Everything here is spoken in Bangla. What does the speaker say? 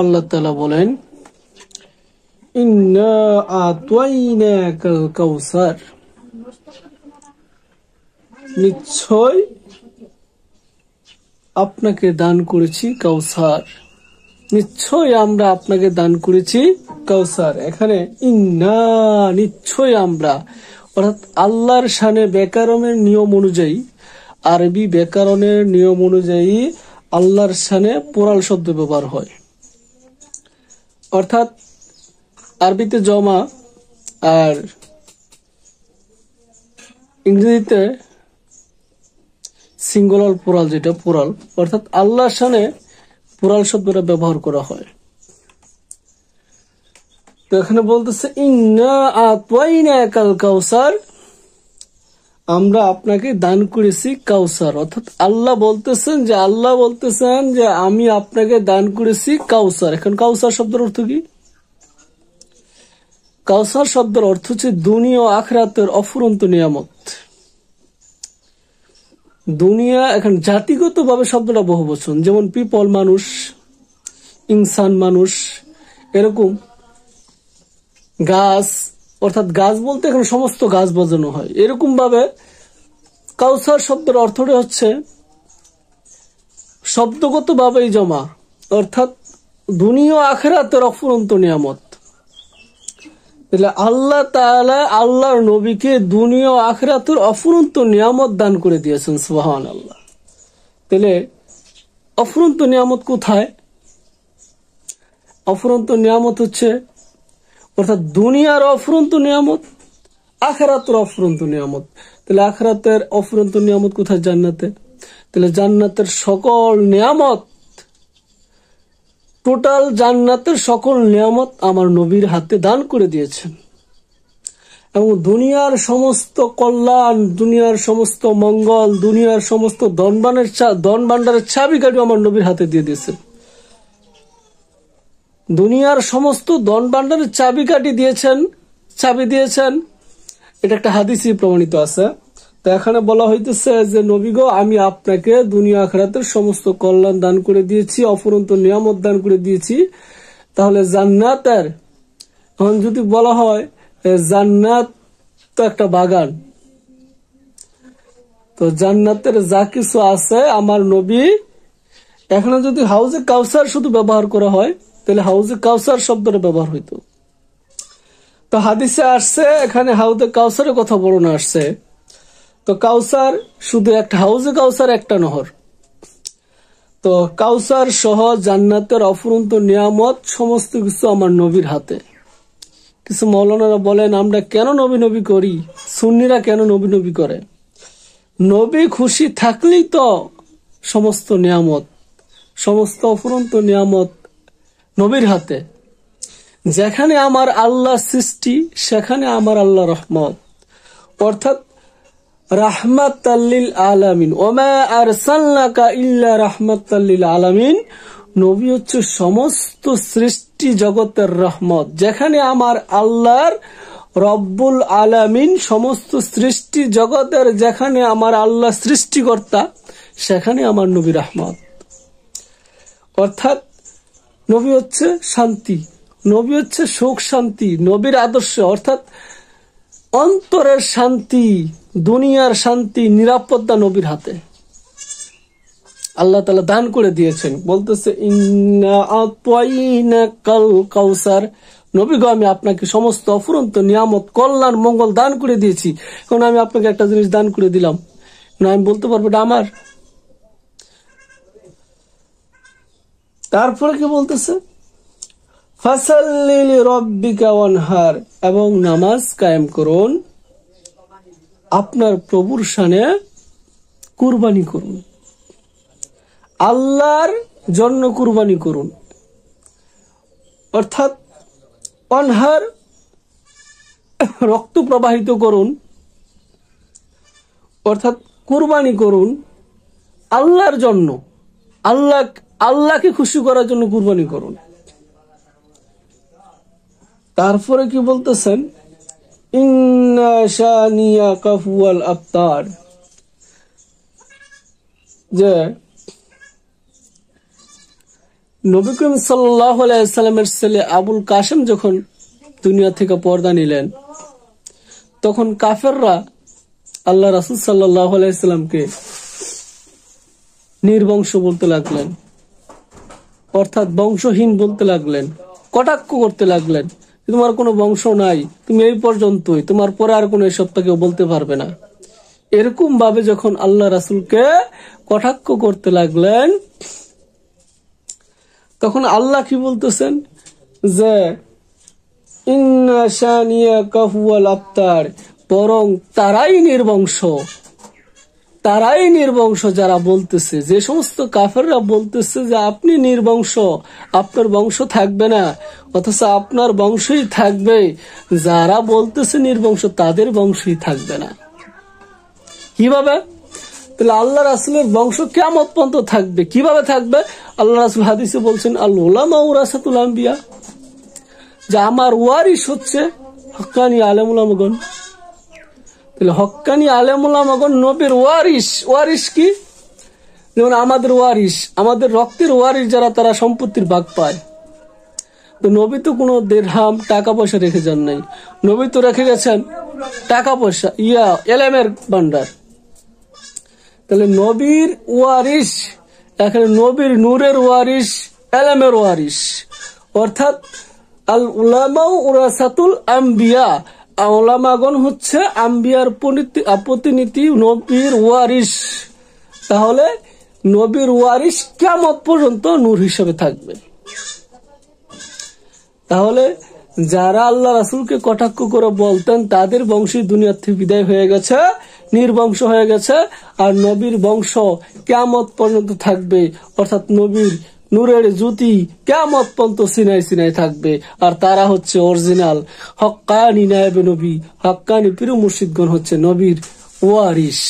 আল্লাহ তাআলা বলেন, ইন্না আতাইনাকাল কাউসার, নিশ্চয় আপনাকে দান করেছি কাউসার। নিশ্চয় আমরা আপনাকে দান করেছি কাউসার। এখানে ইন্না, নিশ্চয় আমরা, অর্থাৎ আল্লাহর শানে ব্যাকরণের নিয়ম অনুযায়ী, আরবি ব্যাকরণের নিয়ম অনুযায়ী আল্লাহর শানে পোরাল শব্দ ব্যবহার হয়। অর্থাৎ আরবিতে জমা আর ইংরেজিতে সিঙ্গুলার পোরাল, যেটা পোরাল, অর্থাৎ আল্লাহর শানে পোরাল শব্দটা ব্যবহার করা হয়। তো এখানে বলতেছে ইন্না আতাইনাকাল কাউসার, আমরা আপনাকে দান করেছি কাউসার। অর্থাৎ আল্লাহ বলতেছেন যে আমি আপনাকে দান করেছি কাউসার। এখন কাউসার শব্দের অর্থ কি? কাউসার শব্দের অর্থ হচ্ছে দুনিয়া ও আখিরাতের অফুরন্ত নিয়ামত। দুনিয়া, এখন জাতিগত ভাবে শব্দটা বহুবচন, যেমন পিপল মানুষ, ইনসান মানুষ, এরকম গাছ, অর্থাৎ গাছ বলতে এখানে সমস্ত গাছ বোঝানো হয়। এরকম ভাবে কাউসার শব্দের অর্থটা হচ্ছে শব্দগত ভাবেই জমা, অর্থাৎ দুনিয়া ও আখিরাতের অফুরন্ত নিয়ামত। তাহলে আল্লাহ তাআলা আল্লাহর নবীকে দুনিয়া ও আখিরাতের অফুরন্ত নিয়ামত দান করে দিয়েছেন। সুবহানাল্লাহ। তাহলে অফুরন্ত নিয়ামত কোথায়? অফুরন্ত নিয়ামত হচ্ছে, অর্থাৎ দুনিয়ার অফুরন্ত নিয়ামত, আখিরাতের অফুরন্ত নিয়ামত। তাহলে আখিরাতের অফুরন্ত নিয়ামত কোথায়? জান্নাতে। তাহলে জান্নাতের সকল নিয়ামত, টোটাল জান্নাতের সকল নিয়ামত আমার নবীর হাতে দান করে দিয়েছেন। এবং দুনিয়ার সমস্ত কল্যাণ, দুনিয়ার সমস্ত মঙ্গল, দুনিয়ার সমস্ত ধন ভান্ডারের চাবিকাঠি আমার নবীর হাতে দিয়ে দিয়েছেন। দুনিয়ার সমস্ত ধন ভান্ডারের চাবি দিয়েছেন। এটা একটা হাদিসে প্রমাণিত আছে। তো এখানে বলা হইতেছে যে নবী গো, আমি আপনাকে দুনিয়া আখিরাতের সমস্ত কল্যাণ দান করে দিয়েছি, অফুরন্ত নিয়ামত দান করে দিয়েছি। তাহলে জান্নাতের, এখন যদি বলা হয় জান্নাত তো একটা বাগান, তো জান্নাতের যা কিছু আছে আমার নবী, এখানে যদি হাউজে কাউসার শুধু ব্যবহার করা হয় তাহলে হাউজে কাউসার শব্দটা ব্যবহার হইতো। তো হাদিসে আসছে এখানে হাউজে কাউসারের কথা বর্ণনা আসছে। তো কাউসার শুধু একটা, হাউজে কাউসার একটা নহর। তো কাউসার সহ জান্নাতের অফুরন্ত নিয়ামত সমস্ত কিছু আমার নবীর হাতে। কিছু মাওলানারা বলেন আমরা কেন নবী নবী করি, সুন্নিরা কেন নবী নবী করে? নবী খুশি থাকলেই তো সমস্ত নিয়ামত, সমস্ত অফুরন্ত নিয়ামত নবীর হাতে। যেখানে আমার আল্লাহ সৃষ্টি সেখানে আমার আল্লাহ রহমত, অর্থাৎ রাহমাতাল লিল আলামিন, ওমা আরসালনাকা ইল্লা রাহমাতাল লিল আলামিন। নবী হচ্ছে সমস্ত সৃষ্টি জগতের রহমত। যেখানে আমার আল্লাহর রব্বুল আলামিন, সমস্ত সৃষ্টি জগতের যেখানে আমার আল্লাহ সৃষ্টিকর্তা, সেখানে আমার নবী রহমত। অর্থাৎ নবী হচ্ছে শান্তি, নবী হচ্ছে সুখ শান্তি, নবীর আদর্শ, অর্থাৎ অন্তরের শান্তি, দুনিয়ার শান্তি, নিরাপত্তা নবীর হাতে আল্লাহ তাআলা দান করে দিয়েছেন। বলতেছে ইন্না আতাইনাকাল কাউসার, নবী গো আমি আপনাকে সমস্ত অফুরন্ত নিয়ামত, কল্যাণ, মঙ্গল দান করে দিয়েছি। এখন আমি আপনাকে একটা জিনিস দান করে দিলাম, না আমি বলতে পারবো এটা আমার? তারপরে কি বলতেছে? ফাসাল্লি লিরাব্বিকা ওয়ানহার, এবং নামাজ কায়েম করুন, আপনার প্রভুর শানে কুরবানি করুন, আল্লাহর জন্য কুরবানি করুন। অর্থাৎ ওয়ানহার, রক্ত প্রবাহিত করুন, অর্থাৎ কুরবানি করুন আল্লাহর জন্য, আল্লাহকে খুশি করার জন্য কুরবানি করুন। তারপরে কি বলতেছেন? ইন্না শানিয়াকা হুয়াল আবতার, যে নবী করিম সাল্লাল্লাহু আলাইহি ওয়াসাল্লামের ছেলে আবুল কাসেম যখন দুনিয়া থেকে পর্দা নিলেন, তখন কাফেররা আল্লাহ রাসূল সাল্লাল্লাহু আলাইহি ওয়াসাল্লামকে নির্বংশ বলতে লাগলেন, অর্থাৎ বংশহীন বলতে লাগলেন, কটাক্ষ করতে লাগলেন। তোমার কোনো বংশ নাই, তুমি এই পর্যন্তই, তোমার পরে আর কোনো এসব কেউ বলতে পারবে না। এরকম ভাবে যখন আল্লাহ রাসূলকে কটাক্ষ করতে লাগলেন, তখন আল্লাহ কি বলতেছেন যে ইন্না শানিয়াকা হুয়াল আবতার, বরং তারাই নির্বংশ যারা বলতেছে, যে সমস্ত কাফেররা বলতেছে যে আপনি নির্বংশ, আপনার বংশ থাকবে না, অথচ আপনার বংশই থাকবে। যারা বলতেছে নির্বংশ, তাদের বংশই থাকবে না। কিভাবে? তাহলে আল্লাহ রাসূলের বংশ কিয়ামত পর্যন্ত থাকবে। কিভাবে থাকবে? আল্লাহ রাসূল হাদিসে বলছেন, আল উলামা ওয়ারাসাতুল আম্বিয়া, যে আমার ওয়ারিস হচ্ছে হক্কানি আলেম উলামাগণ। তাহলে হক্কানি আলেম উলামাগণ নবীর ওয়ারিস। ওয়ারিস কি? যেমন আমাদের ওয়ারিস, আমাদের রক্তের ওয়ারিস যারা, তারা সম্পত্তির ভাগ পায়। তো নবী তো কোনো দিরহাম টাকা পয়সা রেখে যান নাই, নবী তো রেখে গেছেন টাকা পয়সা, এলেমের ভান্ডার। তাহলে নবীর ওয়ারিস, এখানে নবীর নূরের ওয়ারিস, এলেমের ওয়ারিস, অর্থাৎ আল উলামা ওয়ারাসাতুল আম্বিয়া, উলামাগণ হচ্ছে আম্বিয়ার প্রতিনিধি, নবীর ওয়ারিস। তাহলে নবীর ওয়ারিস কিয়ামত পর্যন্ত নূর হিসেবে থাকবে। তাহলে যারা আল্লাহ রাসূলকে কটাক্ষ করে বলতেন, তাদের বংশী দুনিয়া থেকে বিদায় হয়ে গেছে, নির্বংশ হয়ে গেছে। আর নবীর বংশ কিয়ামত পর্যন্ত থাকবে, অর্থাৎ নবীর নূরের জ্যোতি কিয়ামত পর্যন্ত সিনাই থাকবে। আর তারা হচ্ছে অরিজিনাল হক্কানি নায়েবে নবী, হক্কানি পীর মুর্শিদগণ হচ্ছে নবীর ওয়ারিস।